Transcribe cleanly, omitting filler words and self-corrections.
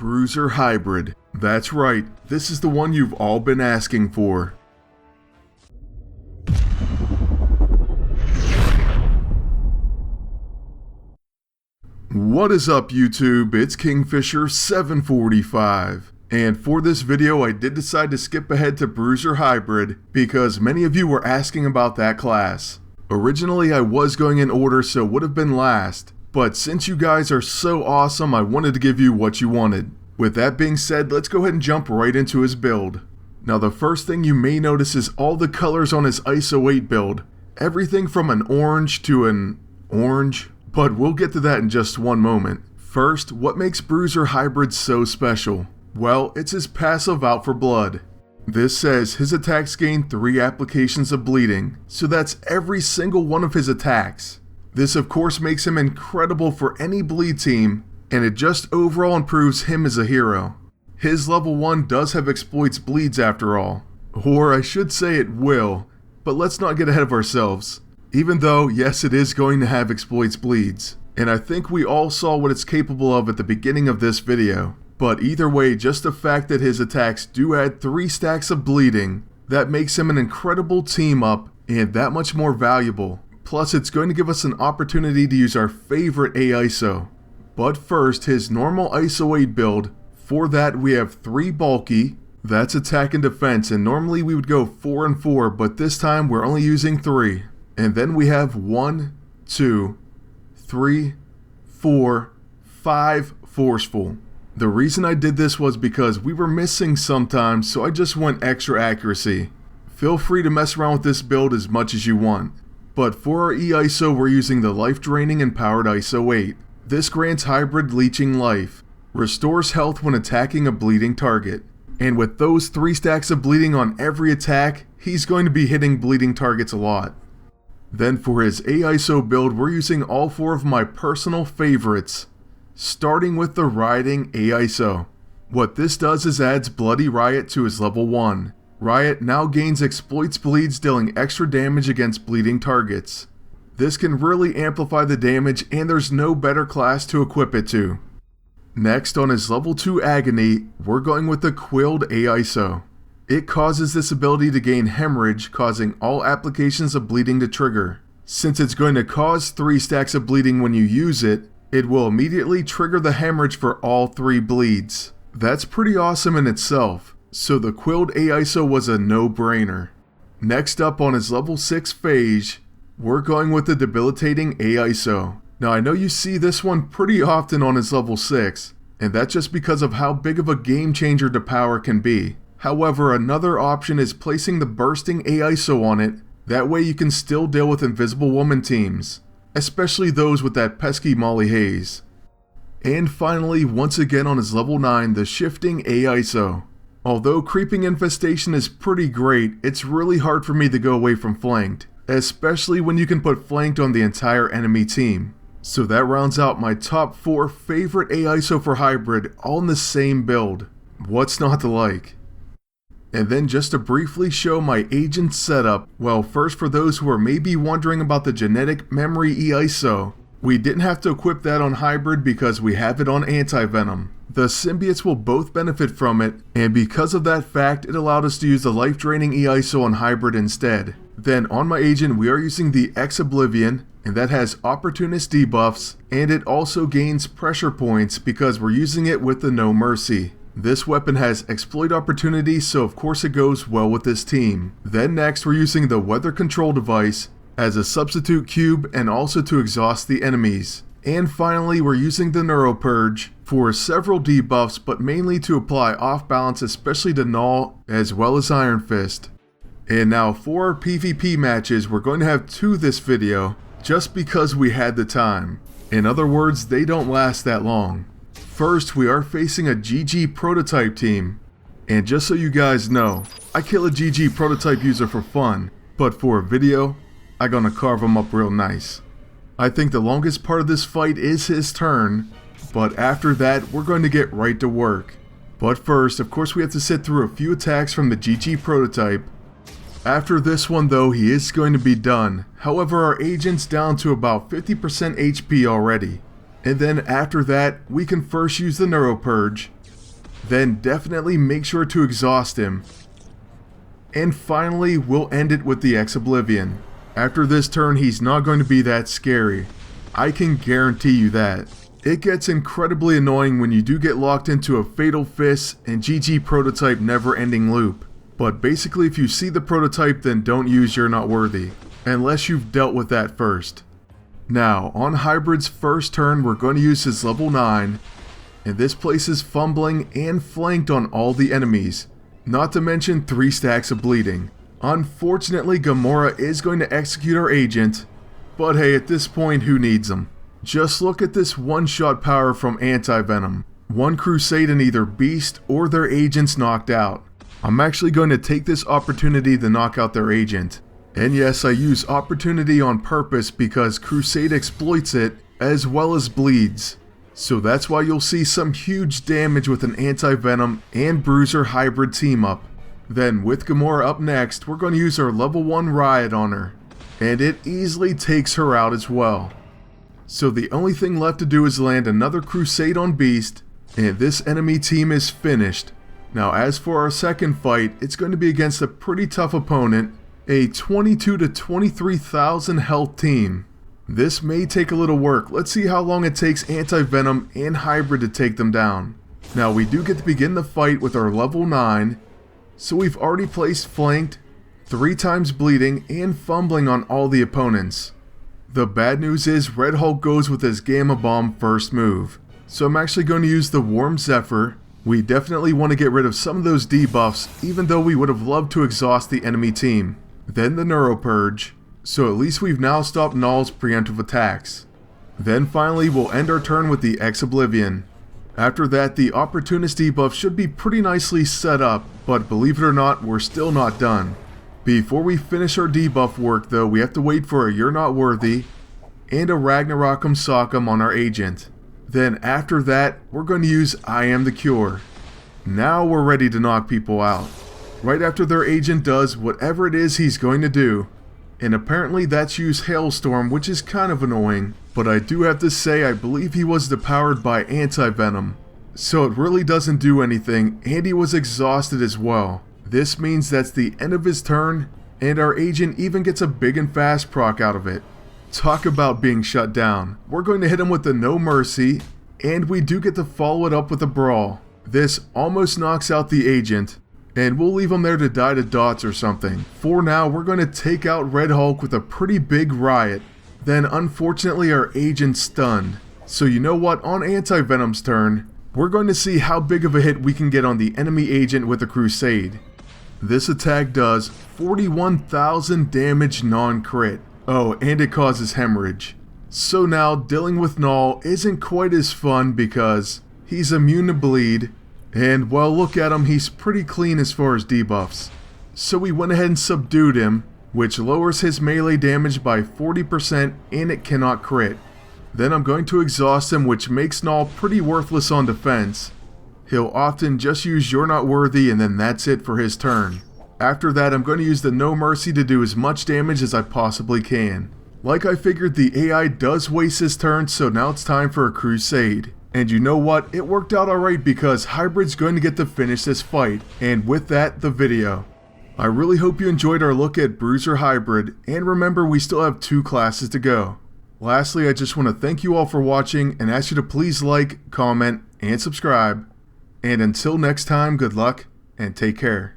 Bruiser Hybrid. That's right, this is the one you've all been asking for. What is up YouTube, it's Kingfisher745. And for this video I did decide to skip ahead to Bruiser Hybrid because many of you were asking about that class. Originally I was going in order, so it would have been last, but since you guys are so awesome I wanted to give you what you wanted. With that being said, let's go ahead and jump right into his build. Now the first thing you may notice is all the colors on his ISO 8 build. Everything from an orange to an orange, but we'll get to that in just one moment. First, what makes Bruiser Hybrid so special? Well, it's his passive Out for Blood. This says his attacks gain 3 applications of bleeding, so that's every single one of his attacks. This of course makes him incredible for any bleed team, and it just overall improves him as a hero. His level 1 does have exploits bleeds after all. Or I should say it will, but let's not get ahead of ourselves. Even though, yes, it is going to have exploits bleeds, and I think we all saw what it's capable of at the beginning of this video. But either way, just the fact that his attacks do add 3 stacks of bleeding, that makes him an incredible team up and that much more valuable. Plus it's going to give us an opportunity to use our favorite AISO. But first, his normal ISO 8 build. For that we have 3 bulky, that's attack and defense, and normally we would go 4 and 4, but this time we're only using 3. And then we have 1, 2, 3, 4, 5 forceful. The reason I did this was because we were missing sometimes, so I just went extra accuracy. Feel free to mess around with this build as much as you want. But for our E-ISO we're using the life draining and powered ISO 8. This grants hybrid leeching life, restores health when attacking a bleeding target, and with those 3 stacks of bleeding on every attack, he's going to be hitting bleeding targets a lot. Then for his AISO build we're using all 4 of my personal favorites, starting with the Rioting AISO. What this does is adds Bloody Riot to his level 1. Riot now gains exploits bleeds, dealing extra damage against bleeding targets. This can really amplify the damage, and there's no better class to equip it to. Next, on his level 2 Agony, we're going with the Quilled AISO. It causes this ability to gain hemorrhage, causing all applications of bleeding to trigger. Since it's going to cause 3 stacks of bleeding when you use it, it will immediately trigger the hemorrhage for all 3 bleeds. That's pretty awesome in itself, so the Quilled AISO was a no-brainer. Next up on his level 6 Phage, we're going with the Debilitating AISO. Now I know you see this one pretty often on his level 6, and that's just because of how big of a game changer the power can be. However, another option is placing the Bursting AISO on it, that way you can still deal with Invisible Woman teams, especially those with that pesky Molly Hayes. And finally, once again on his level 9, the Shifting AISO. Although Creeping Infestation is pretty great, it's really hard for me to go away from Flanked, especially when you can put Flanked on the entire enemy team. So that rounds out my top 4 favorite AISO for Hybrid, all in the same build. What's not to like? And then just to briefly show my agent setup, well, first for those who are maybe wondering about the Genetic Memory EISO, we didn't have to equip that on Hybrid because we have it on Anti-Venom. The symbiotes will both benefit from it, and because of that fact it allowed us to use the Life Draining EISO on Hybrid instead. Then on my agent we are using the Oblivione, and that has Opportunist debuffs, and it also gains pressure points because we're using it with the No Mercy. This weapon has exploit opportunity, so of course it goes well with this team. Then next we're using the Weather Control device as a substitute cube and also to exhaust the enemies. And finally we're using the Neuropurge for several debuffs, but mainly to apply off balance, especially to Null as well as Iron Fist. And now for our PvP matches, we're going to have 2 this video just because we had the time. In other words, they don't last that long. First, we are facing a GG prototype team, and just so you guys know, I kill a GG prototype user for fun, but for a video, I'm gonna carve him up real nice. I think the longest part of this fight is his turn, but after that, we're going to get right to work. But first, of course we have to sit through a few attacks from the GG prototype. After this one though, he is going to be done. However, our agent's down to about 50% HP already. And then after that, we can first use the Neuropurge, Then definitely make sure to exhaust him. And finally, we'll end it with the Oblivion. After this turn, he's not going to be that scary. I can guarantee you that. It gets incredibly annoying when you do get locked into a Fatal Fist and GG prototype never-ending loop. But basically, if you see the prototype, then don't use You're Not Worthy, unless you've dealt with that first. Now, on Hybrid's first turn, we're going to use his level 9, and this places fumbling and flanked on all the enemies, not to mention 3 stacks of bleeding. Unfortunately, Gamora is going to execute our agent, but hey, at this point, who needs him? Just look at this one-shot power from Anti-Venom. One Crusade and either Beast or their agents knocked out. I'm actually going to take this opportunity to knock out their agent. And yes, I use opportunity on purpose because Crusade exploits it as well as bleeds. So that's why you'll see some huge damage with an Anti-Venom and Bruiser hybrid team up. Then with Gamora up next, we're going to use our level 1 Riot on her. And it easily takes her out as well. So the only thing left to do is land another Crusade on Beast, and this enemy team is finished. Now as for our second fight, it's going to be against a pretty tough opponent, a 22 to 23,000 health team. This may take a little work. Let's see how long it takes Anti-Venom and Hybrid to take them down. Now we do get to begin the fight with our level 9, so we've already placed flanked, 3 times bleeding, and fumbling on all the opponents. The bad news is Red Hulk goes with his Gamma Bomb first move, so I'm actually going to use the Warm Zephyr. We definitely want to get rid of some of those debuffs, even though we would have loved to exhaust the enemy team. Then the Neuropurge, so at least we've now stopped Null's preemptive attacks. Then finally we'll end our turn with the Oblivion. After that, the Opportunist debuff should be pretty nicely set up, but believe it or not, we're still not done. Before we finish our debuff work though, we have to wait for a You're Not Worthy and a Ragnarok'em Sock'em on our agent. Then after that, we're going to use I Am the Cure. Now we're ready to knock people out. Right after their agent does whatever it is he's going to do. And apparently that's use Hailstorm, which is kind of annoying. But I do have to say I believe he was depowered by Anti-Venom. So it really doesn't do anything, and he was exhausted as well. This means that's the end of his turn, and our agent even gets a big and fast proc out of it. Talk about being shut down. We're going to hit him with the No Mercy, and we do get to follow it up with a Brawl. This almost knocks out the agent, and we'll leave him there to die to dots or something. For now, we're going to take out Red Hulk with a pretty big Riot. Then unfortunately our agent's stunned. So you know what, on Anti-Venom's turn, we're going to see how big of a hit we can get on the enemy agent with a Crusade. This attack does 41,000 damage non-crit. Oh, and it causes hemorrhage. So now, dealing with Null isn't quite as fun because he's immune to bleed, and well, look at him, he's pretty clean as far as debuffs. So we went ahead and subdued him, which lowers his melee damage by 40% and it cannot crit. Then I'm going to exhaust him, which makes Null pretty worthless on defense. He'll often just use You're Not Worthy and then that's it for his turn. After that, I'm going to use the No Mercy to do as much damage as I possibly can. Like I figured, the AI does waste his turn, so now it's time for a Crusade. And you know what, it worked out alright because Hybrid's going to get to finish this fight, and with that, the video. I really hope you enjoyed our look at Bruiser Hybrid, and remember we still have 2 classes to go. Lastly, I just want to thank you all for watching and ask you to please like, comment, and subscribe. And until next time, good luck and take care.